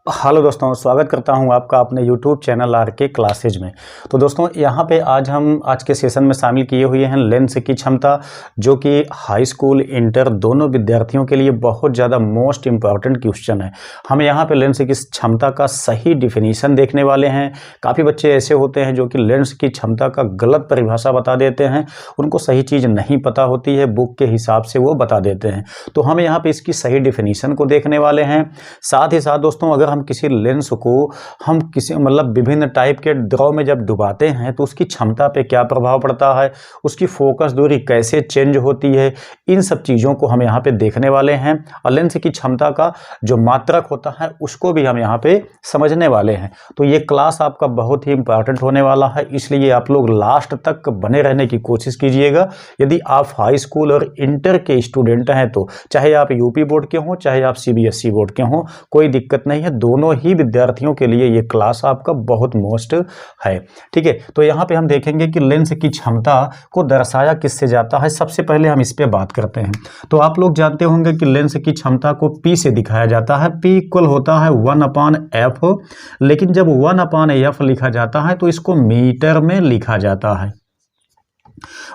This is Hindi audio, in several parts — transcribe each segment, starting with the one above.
हेलो दोस्तों, स्वागत करता हूं आपका अपने YouTube चैनल आर के क्लासेज में। तो दोस्तों यहां पे आज के सेशन में शामिल किए हुए हैं लेंस की क्षमता, जो कि हाई स्कूल इंटर दोनों विद्यार्थियों के लिए बहुत ज़्यादा मोस्ट इम्पॉर्टेंट क्वेश्चन है। हम यहां पे लेंस की क्षमता का सही डिफिनीशन देखने वाले हैं। काफ़ी बच्चे ऐसे होते हैं जो कि लेंस की क्षमता का गलत परिभाषा बता देते हैं, उनको सही चीज़ नहीं पता होती है, बुक के हिसाब से वो बता देते हैं। तो हम यहाँ पर इसकी सही डिफिनीशन को देखने वाले हैं। साथ ही साथ दोस्तों, अगर हम किसी लेंस को हम किसी विभिन्न टाइप के द्रव में जब डुबाते हैं तो उसकी क्षमता पे क्या प्रभाव पड़ता है, उसकी फोकस दूरी कैसे चेंज होती है, इन सब चीज़ों को हम यहाँ पे देखने वाले हैं। और लेंस की क्षमता का जो मात्रक होता है उसको भी हम यहाँ पे समझने वाले हैं। तो ये क्लास आपका बहुत ही इंपॉर्टेंट होने वाला है, इसलिए आप लोग लास्ट तक बने रहने की कोशिश कीजिएगा। यदि आप हाई स्कूल और इंटर के स्टूडेंट हैं तो चाहे आप यूपी बोर्ड के हों चाहे आप सीबीएसई बोर्ड के हों, कोई दिक्कत नहीं है, दोनों ही विद्यार्थियों के लिए ये क्लास आपका बहुत मोस्ट है। ठीक है, तो यहाँ पे हम देखेंगे कि लेंस की क्षमता को दर्शाया किससे जाता है। सबसे पहले हम इस पे बात करते हैं। तो आप लोग जानते होंगे कि लेंस की क्षमता को P से दिखाया जाता है। P इक्वल होता है 1/f, लेकिन जब 1/f लिखा जाता है तो इसको मीटर में लिखा जाता है।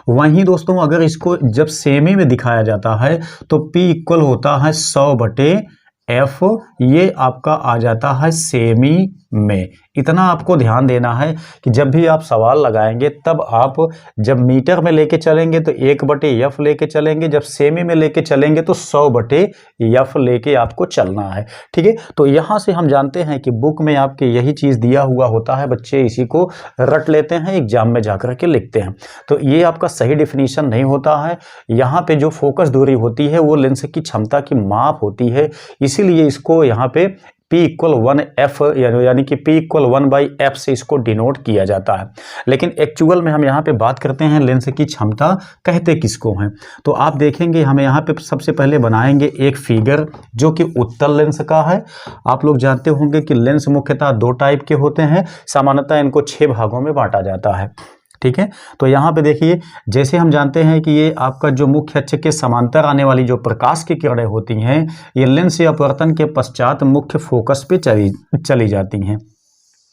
वहीं दोस्तों अगर इसको जब सेमी में दिखाया जाता है तो P इक्वल होता है 100/f, ये आपका आ जाता है सेमी में। इतना आपको ध्यान देना है कि जब भी आप सवाल लगाएंगे तब आप जब मीटर में लेके चलेंगे तो 1/f लेके चलेंगे, जब सेमी में लेके चलेंगे तो 100/f लेके आपको चलना है। ठीक है, तो यहाँ से हम जानते हैं कि बुक में आपके यही चीज़ दिया हुआ होता है, बच्चे इसी को रट लेते हैं, एग्जाम में जाकर के लिखते हैं। तो ये आपका सही डिफिनीशन नहीं होता है। यहाँ पे जो फोकस दूरी होती है वो लेंस की क्षमता की माप होती है, इसीलिए इसको यहाँ पे P इक्वल 1f यानी कि P इक्वल 1/f से इसको डिनोट किया जाता है। लेकिन एक्चुअल में हम यहाँ पे बात करते हैं लेंस की क्षमता कहते किसको हैं। तो आप देखेंगे हम यहाँ पे सबसे पहले बनाएंगे एक फिगर जो कि उत्तल लेंस का है। आप लोग जानते होंगे कि लेंस मुख्यतः दो टाइप के होते हैं, सामान्यतः इनको 6 भागों में बांटा जाता है। ठीक है, तो यहाँ पे देखिए, जैसे हम जानते हैं कि ये आपका जो मुख्य अक्ष के समांतर आने वाली जो प्रकाश की किरणें होती हैं, ये लेंस या अपवर्तन के पश्चात मुख्य फोकस पे चली जाती हैं।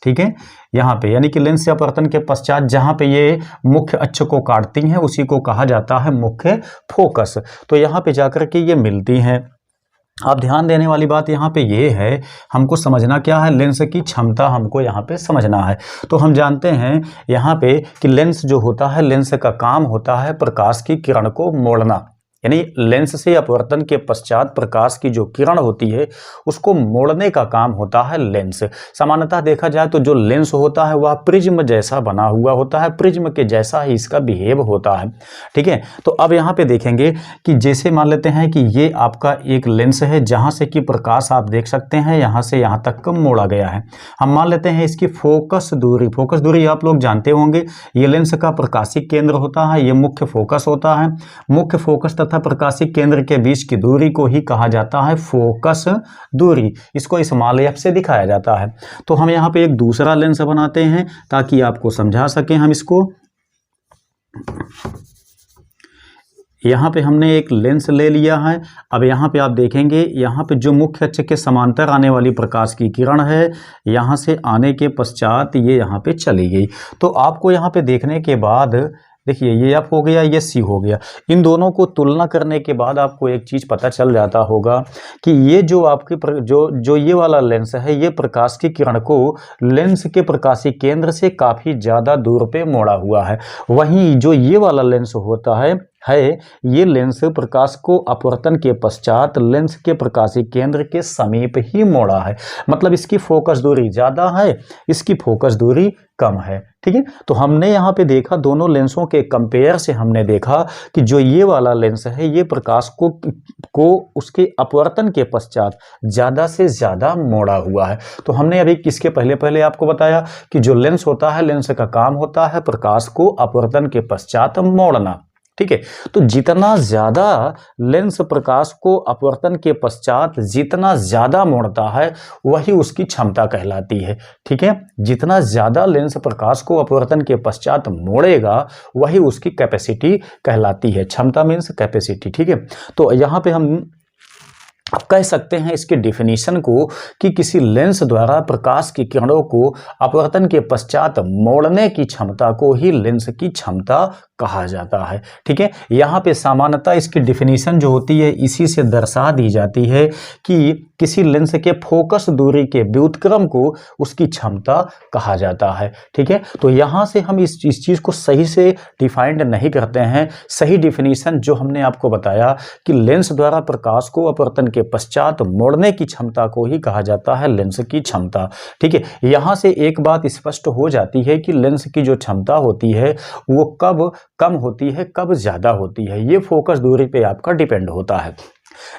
ठीक है, यहाँ पे यानी कि लेंस या अपवर्तन के पश्चात जहाँ पे ये मुख्य अक्ष को काटती हैं उसी को कहा जाता है मुख्य फोकस। तो यहाँ पे जाकर के ये मिलती हैं। आप ध्यान देने वाली बात यहाँ पे ये है, हमको समझना क्या है, लेंस की क्षमता हमको यहाँ पे समझना है। तो हम जानते हैं यहाँ पे कि लेंस जो होता है, लेंस का काम होता है प्रकाश की किरण को मोड़ना, यानी लेंस से अपवर्तन के पश्चात प्रकाश की जो किरण होती है उसको मोड़ने का काम होता है लेंस। सामान्यतः देखा जाए तो जो लेंस होता है वह प्रिज्म जैसा बना हुआ होता है, प्रिज्म के जैसा ही इसका बिहेव होता है। ठीक है, तो अब यहाँ पे देखेंगे कि जैसे मान लेते हैं कि ये आपका एक लेंस है जहाँ से कि प्रकाश आप देख सकते हैं यहाँ से यहाँ तक का मोड़ा गया है। हम मान लेते हैं इसकी फोकस दूरी आप लोग जानते होंगे, ये लेंस का प्रकाशिक केंद्र होता है, ये मुख्य फोकस होता है। मुख्य फोकस तथा प्रकाशिक केंद्र के बीच की दूरी को ही कहा जाता है फोकस दूरी। इसको स्मॉल f से दिखाया जाता है। तो हम यहाँ पे एक दूसरा लेंस बनाते हैं ताकि आपको समझा सकें हम इसको। यहाँ पे हमने एक लेंस ले लिया है। अब यहाँ पे आप देखेंगे, यहाँ पे जो मुख्य अक्ष के समांतर आने वाली प्रकाश की किरण है, यहाँ से आने के पश्चात ये यहाँ पे चली गई। तो आपको यहाँ पे देखने के बाद देखिए ये F हो गया, ये C हो गया। इन दोनों को तुलना करने के बाद आपको एक चीज़ पता चल जाता होगा कि ये जो आपकी जो ये वाला लेंस है, ये प्रकाश की किरण को लेंस के प्रकाशिक केंद्र से काफ़ी ज़्यादा दूर पे मोड़ा हुआ है। वहीं जो ये वाला लेंस होता है ये लेंस प्रकाश को अपवर्तन के पश्चात लेंस के प्रकाशिक केंद्र के समीप ही मोड़ा है। मतलब इसकी फोकस दूरी ज़्यादा है, इसकी फोकस दूरी कम है। ठीक है, तो हमने यहाँ पे देखा दोनों लेंसों के कंपेयर से हमने देखा कि जो ये वाला लेंस है ये प्रकाश को उसके अपवर्तन के पश्चात ज़्यादा से ज़्यादा मोड़ा हुआ है। तो हमने अभी किसके पहले आपको बताया कि जो लेंस होता है, लेंस का काम होता है प्रकाश को अपवर्तन के पश्चात मोड़ना। ठीक है, तो जितना ज़्यादा लेंस प्रकाश को अपवर्तन के पश्चात जितना ज़्यादा मोड़ता है वही उसकी क्षमता कहलाती है। ठीक है, जितना ज़्यादा लेंस प्रकाश को अपवर्तन के पश्चात मोड़ेगा वही उसकी कैपेसिटी कहलाती है। क्षमता मीन्स कैपेसिटी। ठीक है, तो यहाँ पे हम आप कह सकते हैं इसके डिफिनीशन को कि किसी लेंस द्वारा प्रकाश की किरणों को अपवर्तन के पश्चात मोड़ने की क्षमता को ही लेंस की क्षमता कहा जाता है। ठीक है, यहाँ पे सामान्यतः इसकी डिफिनीशन जो होती है इसी से दर्शा दी जाती है कि किसी लेंस के फोकस दूरी के व्युत्क्रम को उसकी क्षमता कहा जाता है। ठीक है, तो यहाँ से हम इस चीज़ को सही से डिफाइंड नहीं करते हैं। सही डिफिनीशन जो हमने आपको बताया कि लेंस द्वारा प्रकाश को अपवर्तन के पश्चात मोड़ने की क्षमता को ही कहा जाता है लेंस की क्षमता। ठीक है, यहाँ से एक बात स्पष्ट हो जाती है कि लेंस की जो क्षमता होती है वो कब कम होती है, कब ज़्यादा होती है, ये फोकस दूरी पे आपका डिपेंड होता है।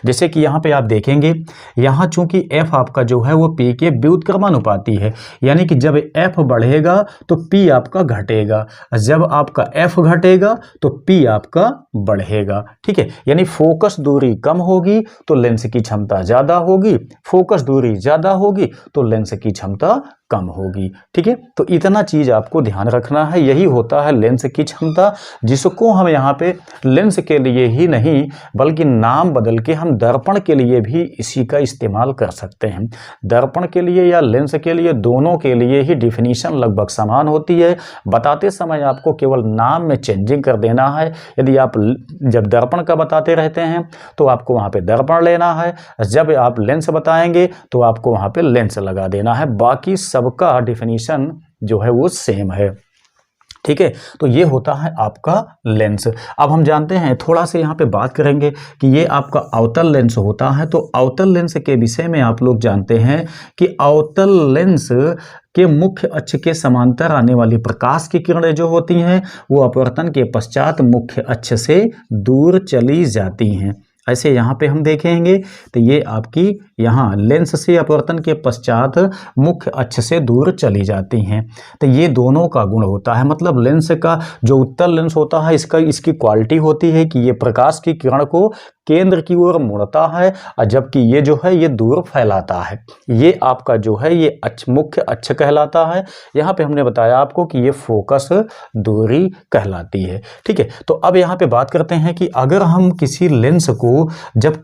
जैसे कि यहाँ पे आप देखेंगे, यहाँ चूंकि f आपका जो है वो p के व्युत्क्रमानुपाती है, यानी कि जब f बढ़ेगा तो p आपका घटेगा, जब आपका f घटेगा तो p आपका बढ़ेगा। ठीक है, यानी फोकस दूरी कम होगी तो लेंस की क्षमता ज़्यादा होगी, फोकस दूरी ज़्यादा होगी तो लेंस की क्षमता कम होगी। ठीक है, तो इतना चीज़ आपको ध्यान रखना है। यही होता है लेंस की क्षमता, जिसको हम यहाँ पे लेंस के लिए ही नहीं बल्कि नाम बदल के हम दर्पण के लिए भी इसी का इस्तेमाल कर सकते हैं। दर्पण के लिए या लेंस के लिए, दोनों के लिए ही डिफिनीशन लगभग समान होती है। बताते समय आपको केवल नाम में चेंजिंग कर देना है। यदि आप जब दर्पण का बताते रहते हैं तो आपको वहाँ पे दर्पण लेना है, जब आप लेंस बताएंगे तो आपको वहाँ पे लेंस लगा देना है। बाकी सबका डिफिनीशन जो है वो सेम है। ठीक है, तो ये होता है आपका लेंस। अब हम जानते हैं, थोड़ा सा यहाँ पे बात करेंगे कि ये आपका अवतल लेंस होता है। तो अवतल लेंस के विषय में आप लोग जानते हैं कि अवतल लेंस के मुख्य अक्ष के समांतर आने वाली प्रकाश की किरणें जो होती हैं वो अपवर्तन के पश्चात मुख्य अक्ष से दूर चली जाती हैं। ऐसे यहाँ पे हम देखेंगे तो ये आपकी यहाँ लेंस से अपवर्तन के पश्चात मुख्य अक्ष से दूर चली जाती हैं। तो ये दोनों का गुण होता है, मतलब लेंस का जो उत्तल लेंस होता है इसकी क्वालिटी होती है कि ये प्रकाश की किरण को केंद्र की ओर मुड़ता है, और जबकि ये जो है ये दूर फैलाता है। ये आपका जो है ये मुख्य अक्ष कहलाता है। यहाँ पे हमने बताया आपको कि ये फोकस दूरी कहलाती है। ठीक है, तो अब यहाँ पे बात करते हैं कि अगर हम किसी लेंस को जब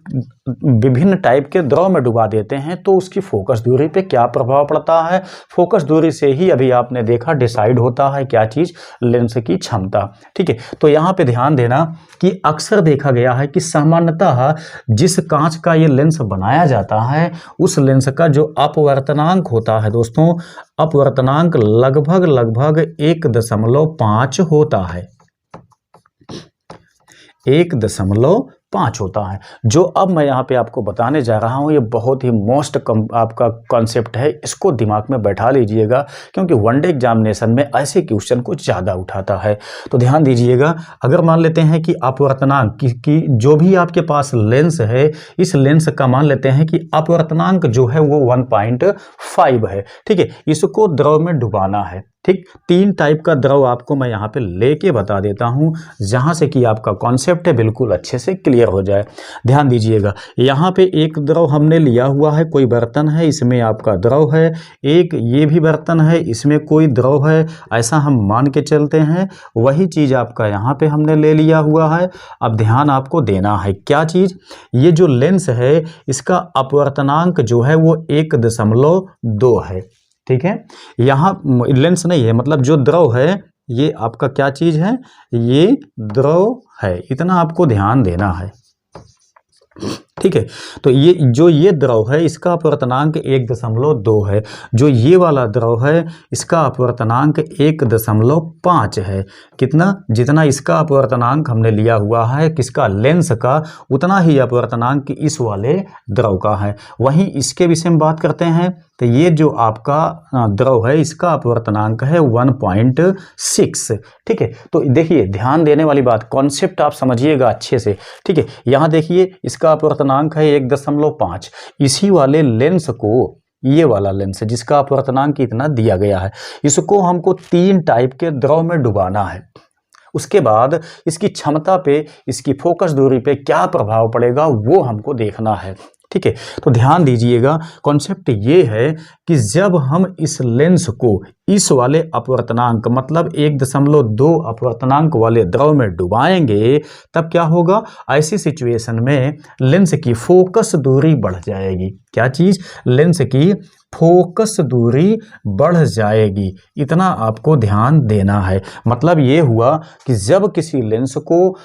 विभिन्न टाइप के द्रव में डुबा देते हैं तो उसकी फोकस दूरी पे क्या प्रभाव पड़ता है। फोकस दूरी से ही अभी आपने देखा डिसाइड होता है क्या चीज़, लेंस की क्षमता। ठीक है, तो यहाँ पे ध्यान देना कि अक्सर देखा गया है कि सामान्यतः जिस कांच का ये लेंस बनाया जाता है उस लेंस का जो अपवर्तनांक होता है दोस्तों, अपवर्तनांक लगभग 1.5 होता है, 1.5 होता है। जो अब मैं यहाँ पे आपको बताने जा रहा हूँ ये बहुत ही मोस्ट आपका कॉन्सेप्ट है, इसको दिमाग में बैठा लीजिएगा क्योंकि वनडे एग्जामिनेशन में ऐसे क्वेश्चन कुछ ज़्यादा उठाता है। तो ध्यान दीजिएगा, अगर मान लेते हैं कि अपवर्तनांक की जो भी आपके पास लेंस है, इस लेंस का मान लेते हैं कि अपवर्तनांक जो है वो 1.5 है। ठीक है, इसको द्रव में डुबाना है। ठीक, 3 टाइप का द्रव आपको मैं यहाँ पे लेके बता देता हूँ जहाँ से कि आपका कॉन्सेप्ट है बिल्कुल अच्छे से क्लियर हो जाए। ध्यान दीजिएगा, यहाँ पे एक द्रव हमने लिया हुआ है, कोई बर्तन है इसमें आपका द्रव है, एक ये भी बर्तन है इसमें कोई द्रव है, ऐसा हम मान के चलते हैं। वही चीज़ आपका यहाँ पे हमने ले लिया हुआ है। अब ध्यान आपको देना है क्या चीज़, ये जो लेंस है इसका अपवर्तनांक जो है वो 1.2 है। ठीक है, यहाँ लेंस नहीं है, मतलब जो द्रव है ये आपका क्या चीज़ है, ये द्रव है, इतना आपको ध्यान देना है। ठीक है, तो ये द्रव है इसका अपवर्तनांक 1.2 है, जो ये वाला द्रव है इसका अपवर्तनांक 1.5 है। कितना, जितना इसका अपवर्तनांक हमने लिया हुआ है किसका, लेंस का, उतना ही अपवर्तनांक इस वाले द्रव का है। वहीं इसके विषय में बात करते हैं तो ये जो आपका द्रव है इसका अपवर्तनांक है 1.6। ठीक है, तो देखिए ध्यान देने वाली बात, कॉन्सेप्ट आप समझिएगा अच्छे से। ठीक है, यहाँ देखिए इसका अपवर्तनांक है 1.5। इसी वाले लेंस को, ये वाला लेंस जिसका अपवर्तनांक इतना दिया गया है, इसको हमको 3 टाइप के द्रव में डुबाना है। उसके बाद इसकी क्षमता पे, इसकी फोकस दूरी पे क्या प्रभाव पड़ेगा वो हमको देखना है। ठीक है। तो ध्यान दीजिएगा, कॉन्सेप्ट ये है कि जब हम इस लेंस को इस वाले अपवर्तनांक मतलब 1.2 अपवर्तनांक वाले द्रव में डुबाएंगे तब क्या होगा, ऐसी सिचुएशन में लेंस की फोकस दूरी बढ़ जाएगी। क्या चीज, लेंस की फोकस दूरी बढ़ जाएगी। इतना आपको ध्यान देना है। मतलब ये हुआ कि जब किसी लेंस को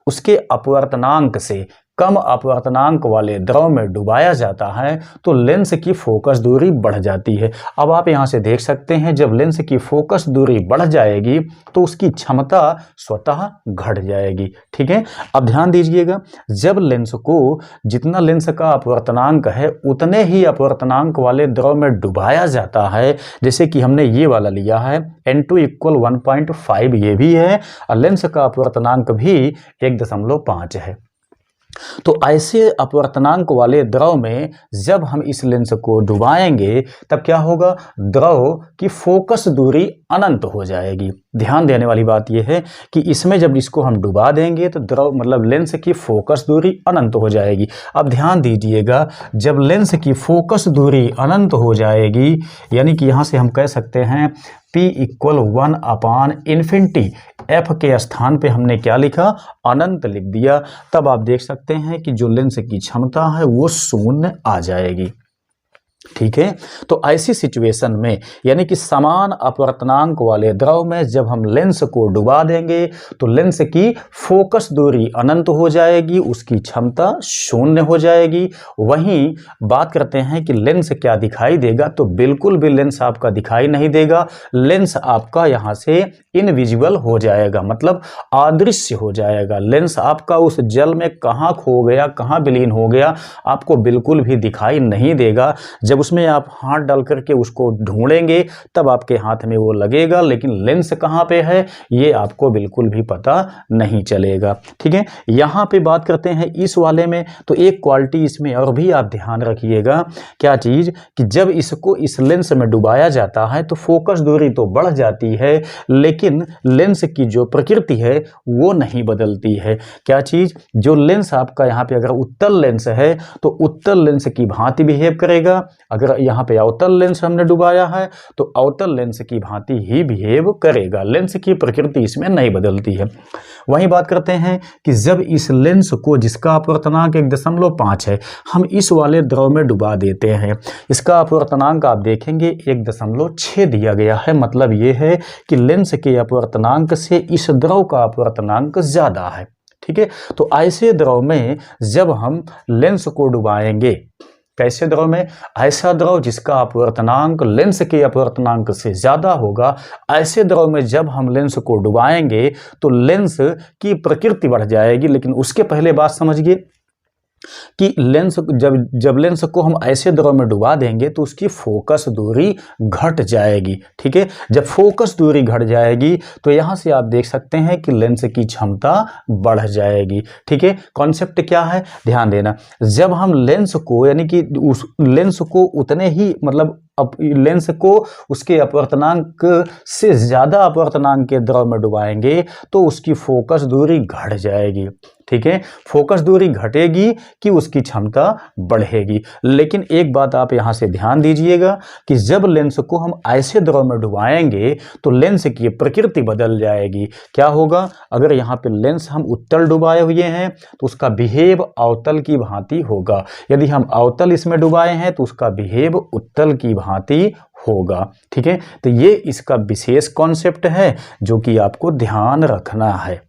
उसके अपवर्तनांक से कम अपवर्तनांक वाले द्रव में डुबाया जाता है तो लेंस की फोकस दूरी बढ़ जाती है। अब आप यहां से देख सकते हैं, जब लेंस की फोकस दूरी बढ़ जाएगी तो उसकी क्षमता स्वतः घट जाएगी। ठीक है। अब ध्यान दीजिएगा, जब लेंस को जितना लेंस का अपवर्तनांक है उतने ही अपवर्तनांक वाले द्रव में डुबाया जाता है, जैसे कि हमने ये वाला लिया है N2 = 1.5, ये भी है और लेंस का अपवर्तनांक भी 1.5 है। तो ऐसे अपवर्तनांक वाले द्रव में जब हम इस लेंस को डुबाएंगे तब क्या होगा, द्रव की फोकस दूरी अनंत हो जाएगी। ध्यान देने वाली बात यह है कि इसमें जब इसको हम डुबा देंगे तो द्रव मतलब लेंस की फोकस दूरी अनंत हो जाएगी। अब ध्यान दीजिएगा, जब लेंस की फोकस दूरी अनंत हो जाएगी यानी कि यहाँ से हम कह सकते हैं P = 1/∞, F के स्थान पे हमने क्या लिखा, अनंत लिख दिया, तब आप देख सकते हैं कि जो लेंस की क्षमता है वो शून्य आ जाएगी। ठीक है। तो ऐसी सिचुएशन में यानी कि समान अपवर्तनांक वाले द्रव में जब हम लेंस को डुबा देंगे तो लेंस की फोकस दूरी अनंत हो जाएगी, उसकी क्षमता शून्य हो जाएगी। वहीं बात करते हैं कि लेंस क्या दिखाई देगा, तो बिल्कुल भी लेंस आपका दिखाई नहीं देगा। लेंस आपका यहाँ से इनविजिबल हो जाएगा, मतलब अदृश्य हो जाएगा। लेंस आपका उस जल में कहाँ खो गया, कहाँ विलीन हो गया, आपको बिल्कुल भी दिखाई नहीं देगा। जब उसमें आप हाथ डाल करके उसको ढूंढेंगे तब आपके हाथ में वो लगेगा, लेकिन लेंस कहाँ पे है ये आपको बिल्कुल भी पता नहीं चलेगा। ठीक है। यहाँ पे बात करते हैं इस वाले में, तो एक क्वालिटी इसमें और भी आप ध्यान रखिएगा, क्या चीज़ कि जब इसको इस लेंस में डुबाया जाता है तो फोकस दूरी तो बढ़ जाती है, लेकिन लेंस की जो प्रकृति है वो नहीं बदलती है। क्या चीज़, जो लेंस आपका यहाँ पे अगर उत्तल लेंस है तो उत्तल लेंस की भांति बिहेव करेगा, अगर यहाँ पे अवतल लेंस हमने डुबाया है तो अवतल लेंस की भांति ही बिहेव करेगा। लेंस की प्रकृति इसमें नहीं बदलती है। वहीं बात करते हैं कि जब इस लेंस को जिसका अपवर्तनांक 1.5 है हम इस वाले द्रव में डुबा देते हैं, इसका अपवर्तनांक आप देखेंगे 1.6 दिया गया है, मतलब ये है कि लेंस के अपवर्तनांक से इस द्रव का अपवर्तनांक ज्यादा है। ठीक है। तो ऐसे द्रव में जब हम लेंस को डुबाएंगे, कैसे द्रव में, ऐसा द्रव जिसका अपवर्तनांक लेंस के अपवर्तनांक से ज़्यादा होगा, ऐसे द्रव में जब हम लेंस को डुबाएंगे तो लेंस की प्रकृति बढ़ जाएगी। लेकिन उसके पहले बात समझिए कि लेंस जब लेंस को हम ऐसे द्रव में डुबा देंगे तो उसकी फोकस दूरी घट जाएगी। ठीक है। जब फोकस दूरी घट जाएगी तो यहाँ से आप देख सकते हैं कि लेंस की क्षमता बढ़ जाएगी। ठीक है। कॉन्सेप्ट क्या है, ध्यान देना, जब हम लेंस को यानी कि उस लेंस को उतने ही मतलब लेंस को उसके अपवर्तनांक से ज़्यादा अपवर्तनांक के द्रव में डुबाएंगे तो उसकी फोकस दूरी घट जाएगी। ठीक है। फोकस दूरी घटेगी कि उसकी क्षमता बढ़ेगी। लेकिन एक बात आप यहाँ से ध्यान दीजिएगा कि जब लेंस को हम ऐसे द्रव में डुबाएंगे तो लेंस की प्रकृति बदल जाएगी। क्या होगा, अगर यहाँ पे लेंस हम उत्तल डुबाए हुए हैं तो उसका बिहेव अवतल की भांति होगा, यदि हम अवतल इसमें डुबाए हैं तो उसका बिहेव उत्तल की भांति होगा। ठीक है। तो ये इसका विशेष कॉन्सेप्ट है जो कि आपको ध्यान रखना है।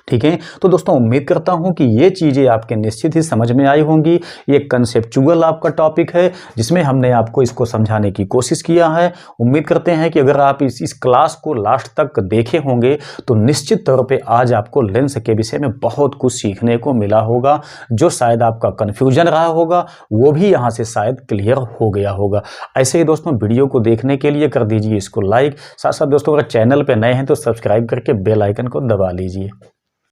ठीक है। तो दोस्तों उम्मीद करता हूं कि ये चीज़ें आपके निश्चित ही समझ में आई होंगी। ये कंसेप्चुअल आपका टॉपिक है जिसमें हमने आपको इसको समझाने की कोशिश किया है। उम्मीद करते हैं कि अगर आप इस क्लास को लास्ट तक देखे होंगे तो निश्चित तौर पे आज आपको लेंस के विषय में बहुत कुछ सीखने को मिला होगा। जो शायद आपका कन्फ्यूजन रहा होगा वो भी यहाँ से शायद क्लियर हो गया होगा। ऐसे ही दोस्तों वीडियो को देखने के लिए कर दीजिए इसको लाइक, साथ साथ दोस्तों अगर चैनल पर नए हैं तो सब्सक्राइब करके बेल आइकन को दबा लीजिए।